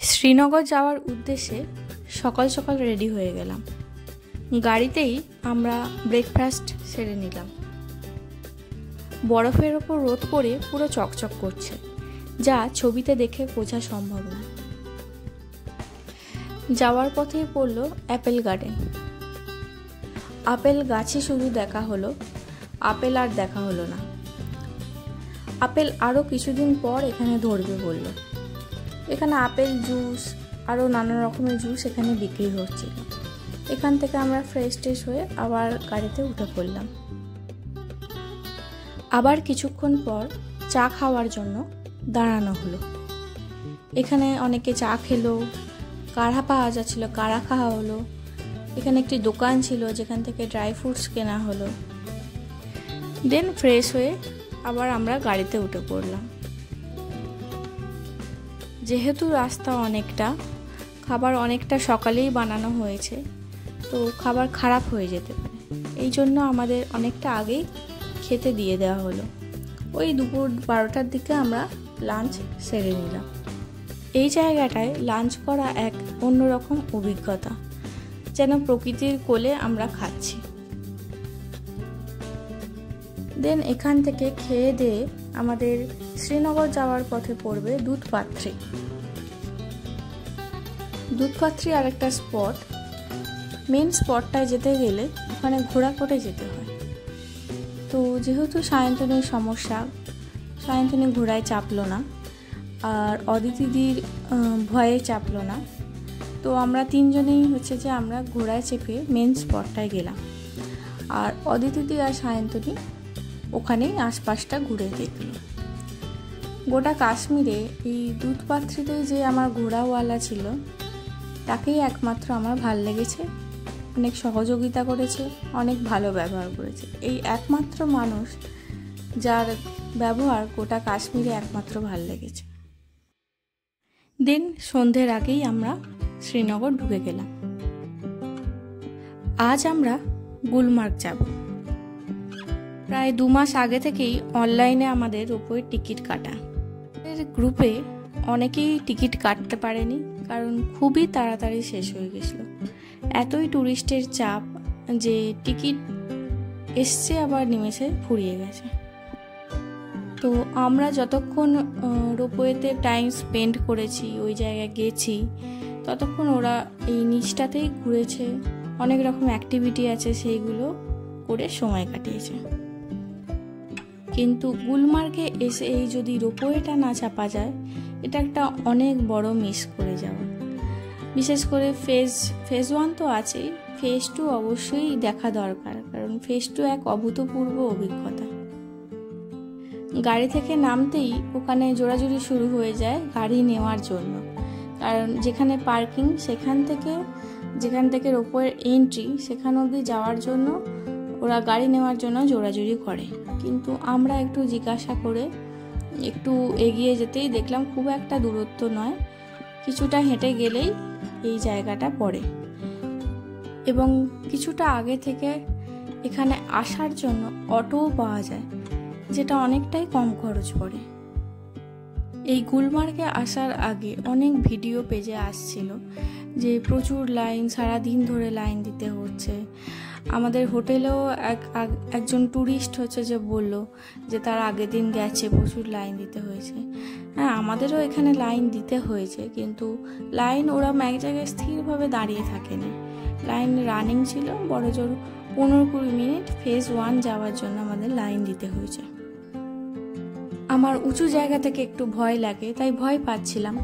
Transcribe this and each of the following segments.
শ্রীনগর যাওয়ার উদ্দেশ্যে সকাল সকাল রেডি হয়ে গেলাম। গাড়িতেই আমরা ব্রেকফাস্ট সেরে নিলাম। বরফের ওপর রোদ পড়ে পুরো চকচক করছে, যা ছবিতে দেখে বোঝা সম্ভব না। যাওয়ার পথেই পড়ল অ্যাপেল গার্ডেন। আপেল গাছে শুধু দেখা হলো, আপেল আর দেখা হলো না। আপেল আরও কিছুদিন পর এখানে ধরবে বলল। এখানে আপেল জুস আরও নানা রকমের জুস এখানে বিক্রি হচ্ছিল। এখান থেকে আমরা ফ্রেশ হয়ে আবার গাড়িতে উঠে পড়লাম। আবার কিছুক্ষণ পর চা খাওয়ার জন্য দাঁড়ানো হলো। এখানে অনেকে চা খেলো, কাঢ়া পাওয়া যাচ্ছিল, কাঢ়া খাওয়া হলো। এখানে একটি দোকান ছিল যেখান থেকে ড্রাই ফ্রুটস কেনা হলো। দেন ফ্রেশ হয়ে আবার আমরা গাড়িতে উঠে পড়লাম। যেহেতু রাস্তা অনেকটা, খাবার অনেকটা সকালেই বানানো হয়েছে, তো খাবার খারাপ হয়ে যেতে পারে। এই জন্য আমাদের অনেকটা আগেই খেতে দিয়ে দেওয়া হলো। ওই দুপুর 12টার দিকে আমরা লাঞ্চ সেরে নিলাম। এই জায়গাটায় লাঞ্চ করা এক অন্যরকম অভিজ্ঞতা, যেন প্রকৃতির কোলে আমরা খাচ্ছি। দেন এখান থেকে খেয়ে দিয়ে আমাদের শ্রীনগর যাওয়ার পথে পড়বে দুধপাত্রি। দুধপাত্রি আর একটা স্পট। মেন স্পটটায় যেতে গেলে ওখানে ঘোড়া করে যেতে হয়। তো যেহেতু সায়ন্তনীর সমস্যা, সায়ন্তনী ঘোড়ায় চাপলো না, আর অদিতিদির ভয়ে চাপলো না, তো আমরা তিনজনেই যে আমরা ঘোড়ায় চেপে মেন স্পটটায় গেলাম। আর অদিতিদি আর সায়ন্তনী ওখানেই আশপাশটা ঘুরে দেখল। গোটা কাশ্মীরে এই দুধপাত্রিতে যে আমার ঘোড়াওয়ালা ছিল, তাকেই একমাত্র আমার ভাল লেগেছে। অনেক সহযোগিতা করেছে, অনেক ভালো ব্যবহার করেছে। এই একমাত্র মানুষ যার ব্যবহার গোটা কাশ্মীরে একমাত্র ভাল লেগেছে। দিন সন্ধ্যের আগেই আমরা শ্রীনগর ঢুকে গেলাম। আজ আমরা গুলমার্গ যাব। প্রায় 2 মাস আগে থেকেই অনলাইনে আমাদের রোপওয়ে টিকিট কাটা। গ্রুপে অনেকেই টিকিট কাটতে পারেনি, কারণ খুবই তাড়াতাড়ি শেষ হয়ে গেছিলো। এতই ট্যুরিস্টের চাপ যে টিকিট এসছে আবার নিমেষে ফুরিয়ে গেছে। তো আমরা যতক্ষণ রোপওয়েতে টাইম স্পেন্ড করেছি, ওই জায়গায় গেছি, ততক্ষণ ওরা এই নিচটাতেই ঘুরেছে। অনেক রকম অ্যাক্টিভিটি আছে, সেইগুলো করে সময় কাটিয়েছে। কিন্তু গুলমার্গে এসে এই যদি রোপওয়েটা না চাপা যায়, এটা একটা অনেক বড় মিস করে যাওয়া। বিশেষ করে ফেজ 1 তো আছেই, ফেজ 2 অবশ্যই দেখা দরকার, কারণ ফেজ 2 এক অভূতপূর্ব অভিজ্ঞতা। গাড়ি থেকে নামতেই ওখানে জোড়াজুড়ি শুরু হয়ে যায় গাড়ি নেওয়ার জন্য, কারণ যেখানে পার্কিং যেখান থেকে রোপওয়ের এন্ট্রি সেখান অবধি যাওয়ার জন্য ওরা গাড়ি নেওয়ার জন্য জোড়াজুড়ি করে। কিন্তু আমরা একটু জিজ্ঞাসা করে একটু এগিয়ে যেতেই দেখলাম খুব একটা দূরত্ব নয়, কিছুটা হেঁটে গেলেই এই জায়গাটা পড়ে। এবং কিছুটা আগে থেকে এখানে আসার জন্য অটোও পাওয়া যায়, যেটা অনেকটাই কম খরচ পড়ে। এই গুলমার্গে আসার আগে অনেক ভিডিও পেজে আসছিল যে প্রচুর লাইন, সারাদিন ধরে লাইন দিতে হচ্ছে। আমাদের হোটেলেও একজন ট্যুরিস্ট যে বলল যে তার আগের দিন গেছে, প্রচুর লাইন দিতে হয়েছে। হ্যাঁ, আমাদেরও এখানে লাইন দিতে হয়েছে, কিন্তু লাইন ওরা এক জায়গায় স্থিরভাবে দাঁড়িয়ে থাকেনি। লাইন রানিং ছিল, বড়জোর 15-20 মিনিট ফেজ 1 যাওয়ার জন্য আমাদের লাইন দিতে হয়েছে। আমার উঁচু জায়গা থেকে একটু ভয় লাগে, তাই ভয় পাচ্ছিলাম,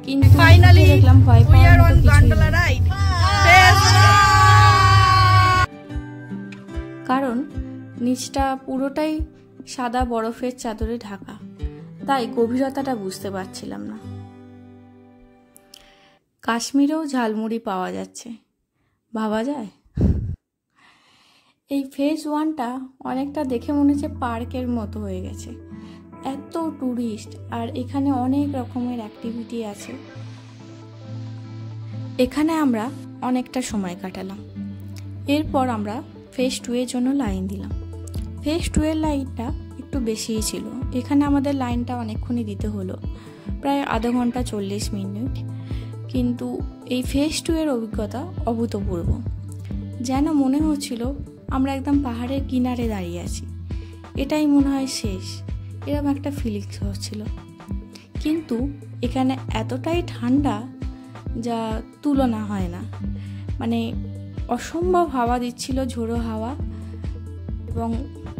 কিন্তু ফাইনালি দেখলাম ভয় পাওয়ার মতো কিছুই নেই। কারণ নিচটা পুরোটাই সাদা বরফের চাদরে ঢাকা, তাই গভীরতাটা বুঝতে পারছিলাম না। কাশ্মীরেও ঝালমুড়ি পাওয়া যাচ্ছে, ভাবা যায়? এই ফেজ 1টা অনেকটা দেখে মনে হচ্ছে পার্কের মতো হয়ে গেছে। এত ট্যুরিস্ট, আর এখানে অনেক রকমের অ্যাক্টিভিটি আছে। এখানে আমরা অনেকটা সময় কাটালাম। এরপর আমরা ফেজ 2 এর জন্য লাইন দিলাম। ফেজ 2 এর লাইনটা একটু বেশিই ছিল। এখানে আমাদের লাইনটা অনেকক্ষণই দিতে হলো, প্রায় আধা ঘন্টা 40 মিনিট। কিন্তু এই ফেজ 2 এর অভিজ্ঞতা অভূতপূর্ব। যেন মনে হচ্ছিল আমরা একদম পাহাড়ের কিনারে দাঁড়িয়ে আছি, এটাই মনে হয় শেষ, এরকম একটা ফিলিংস হচ্ছিল। কিন্তু এখানে এতটাই ঠান্ডা যা তুলনা হয় না, মানে অসম্ভব হাওয়া দিচ্ছিল, ঝোড়ো হাওয়া। এবং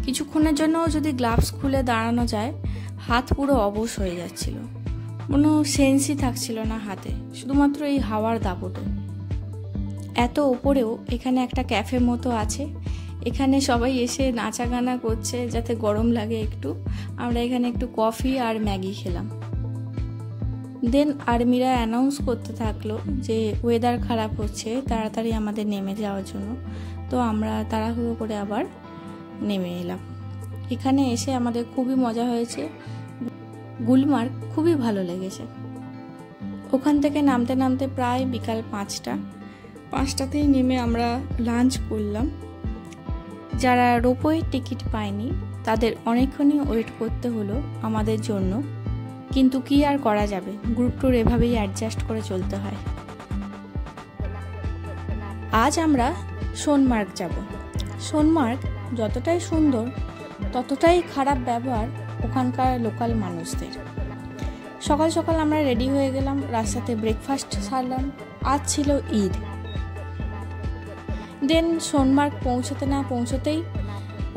কিছুক্ষণের জন্য যদি গ্লাভস খুলে দাঁড়ানো যায়, হাত পুরো অবশ হয়ে যাচ্ছিল, কোনো সেন্সই থাকছিল না হাতে, শুধুমাত্র এই হাওয়ার দাপটে। এত ওপরেও এখানে একটা ক্যাফে মতো আছে, এখানে সবাই এসে নাচা গানা করছে যাতে গরম লাগে একটু। আমরা এখানে একটু কফি আর ম্যাগি খেলাম। দেন আর্মিরা অ্যানাউন্স করতে থাকলো যে ওয়েদার খারাপ হচ্ছে, তাড়াতাড়ি আমাদের নেমে যাওয়ার জন্য। তো আমরা তাড়াহুড়ো করে আবার নেমে এলাম। এখানে এসে আমাদের খুবই মজা হয়েছে, গুলমার্গ খুবই ভালো লেগেছে। ওখান থেকে নামতে নামতে প্রায় বিকাল 5টাতেই নেমে আমরা লাঞ্চ করলাম। যারা রোপওয়ে টিকিট পায়নি তাদের অনেকক্ষণই ওয়েট করতে হলো আমাদের জন্য, কিন্তু কি আর করা যাবে, গ্রুপ ট্যুর এভাবেই অ্যাডজাস্ট করে চলতে হয়। আজ আমরা সোনমার্গ যাব। সোনমার্গ যতটাই সুন্দর ততটাই খারাপ ব্যবহার ওখানকার লোকাল মানুষদের। সকাল সকাল আমরা রেডি হয়ে গেলাম, রাস্তাতে ব্রেকফাস্ট সারলাম। আজ ছিল ঈদ। দেন সোনমার্গ পৌঁছতে না পৌঁছতেই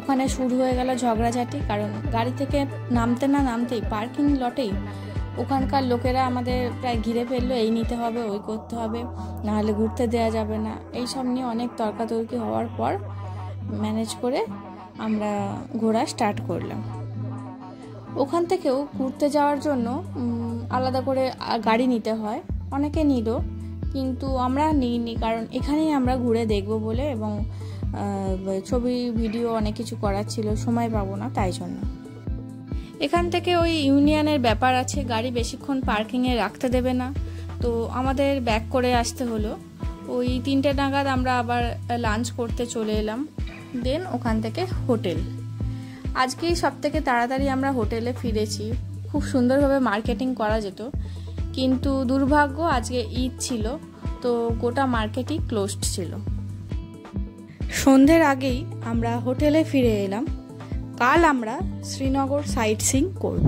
ওখানে শুরু হয়ে গেল ঝগড়াঝাটি, কারণ গাড়ি থেকে নামতে না নামতেই পার্কিং লটেই ওখানকার লোকেরা আমাদের প্রায় ঘিরে ফেললো, এই নিতে হবে, ওই করতে হবে, নাহলে ঘুরতে দেওয়া যাবে না। এইসব নিয়ে অনেক তর্কাতর্কি হওয়ার পর ম্যানেজ করে আমরা ঘোরা স্টার্ট করলাম। ওখান থেকেও ঘুরতে যাওয়ার জন্য আলাদা করে গাড়ি নিতে হয়, অনেকে নিল, কিন্তু আমরা নিইনি, কারণ এখানেই আমরা ঘুরে দেখব বলে, এবং ছবি ভিডিও অনেক কিছু করার ছিল, সময় পাবো না তাই জন্য। এখান থেকে ওই ইউনিয়নের ব্যাপার আছে, গাড়ি বেশিক্ষণ পার্কিংয়ে রাখতে দেবে না, তো আমাদের ব্যাক করে আসতে হলো। ওই 3টে নাগাদ আমরা আবার লাঞ্চ করতে চলে এলাম। দেন ওখান থেকে হোটেল। আজকেই সবথেকে তাড়াতাড়ি আমরা হোটেলে ফিরেছি। খুব সুন্দরভাবে মার্কেটিং করা যেত, কিন্তু দুর্ভাগ্য আজকে ঈদ ছিল, তো গোটা মার্কেটই ক্লোজড ছিল। সন্ধ্যের আগেই আমরা হোটেলে ফিরে এলাম। কাল আমরা শ্রীনগর সাইট সিইং করব।